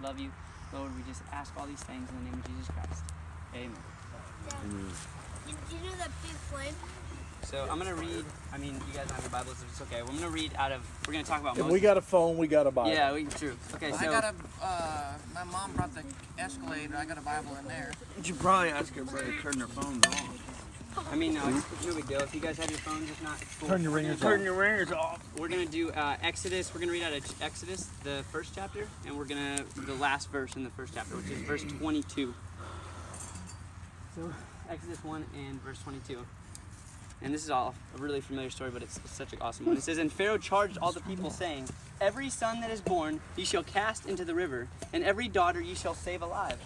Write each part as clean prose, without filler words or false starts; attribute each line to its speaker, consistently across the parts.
Speaker 1: We love you. Lord, we just ask all these things in the name of Jesus Christ. Amen.
Speaker 2: Did you know that big flame?
Speaker 1: So I'm going to read, you guys don't have your Bibles, so it's okay. I'm going to read we're going to talk about
Speaker 3: If
Speaker 1: Moses.
Speaker 3: we got a phone, we got a Bible.
Speaker 1: Yeah, true. Okay, so.
Speaker 4: My mom brought the Escalade, I got a Bible in there.
Speaker 5: You should probably ask everybody to turn their phones off.
Speaker 1: It's no big deal. If you guys have your phones, if not, it's cool.
Speaker 3: Turn your ringers
Speaker 5: Turn your ringers off.
Speaker 1: We're going to do Exodus. We're going to read out of Exodus, the first chapter, and we're going to, the last verse in the first chapter, which is verse 22. So, Exodus 1 and verse 22. And this is all a really familiar story, but it's such an awesome one. It says, "And Pharaoh charged all the people, saying, Every son that is born ye shall cast into the river, and every daughter ye shall save alive.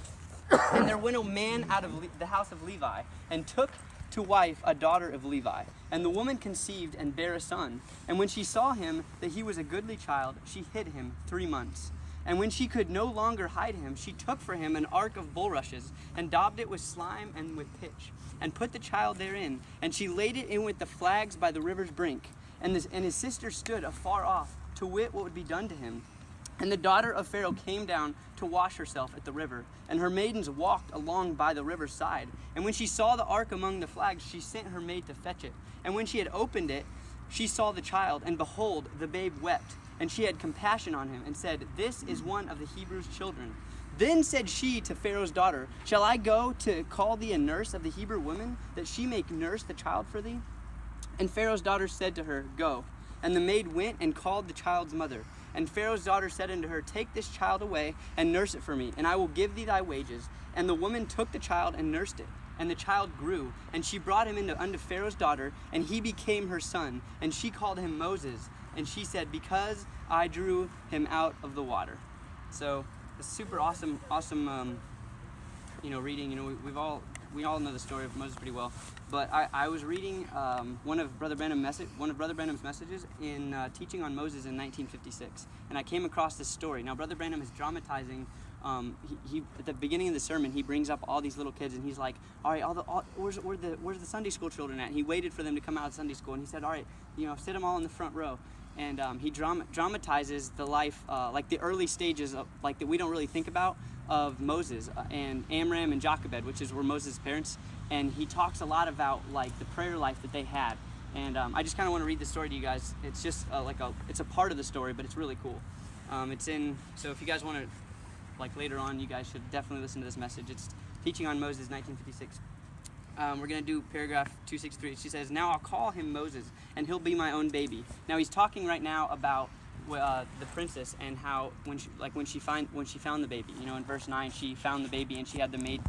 Speaker 1: And there went a man out of the house of Levi, and took to wife a daughter of Levi. And the woman conceived and bare a son. And when she saw him, that he was a goodly child, she hid him 3 months. And when she could no longer hide him, she took for him an ark of bulrushes, and daubed it with slime and with pitch, and put the child therein. And she laid it in with the flags by the river's brink. And his sister stood afar off, to wit what would be done to him. And the daughter of Pharaoh came down to wash herself at the river, and her maidens walked along by the river's side. And when she saw the ark among the flags, she sent her maid to fetch it. And when she had opened it, she saw the child, and behold, the babe wept. And she had compassion on him, and said, This is one of the Hebrews' children. Then said she to Pharaoh's daughter, Shall I go to call thee a nurse of the Hebrew women, that she may nurse the child for thee? And Pharaoh's daughter said to her, Go. And the maid went and called the child's mother. And Pharaoh's daughter said unto her, Take this child away, and nurse it for me, and I will give thee thy wages. And the woman took the child and nursed it. And the child grew, and she brought him unto Pharaoh's daughter, and he became her son. And she called him Moses. And she said, Because I drew him out of the water. So it's super awesome reading. We all know the story of Moses pretty well. But I was reading one of Brother Branham's messages in teaching on Moses in 1956, and I came across this story. Now Brother Branham is dramatizing. He at the beginning of the sermon, he brings up all these little kids, and he's like, "All right, where's the Sunday school children at?" He waited for them to come out of Sunday school, and he said, "All right, sit them all in the front row." And he dramatizes the life, like the early stages of, like, that we don't really think about, of Moses and Amram and Jochebed, which were Moses' parents. And he talks a lot about, like, the prayer life that they had. And I just kind of want to read the story to you guys. It's just it's a part of the story, but it's really cool. So if you guys want to, like, later on, you guys should definitely listen to this message. It's Teaching on Moses, 1956. We're going to do paragraph 263. She says, Now I'll call him Moses, and he'll be my own baby. Now he's talking right now about the princess, and how when she found the baby. In verse 9, she found the baby, and she had the maid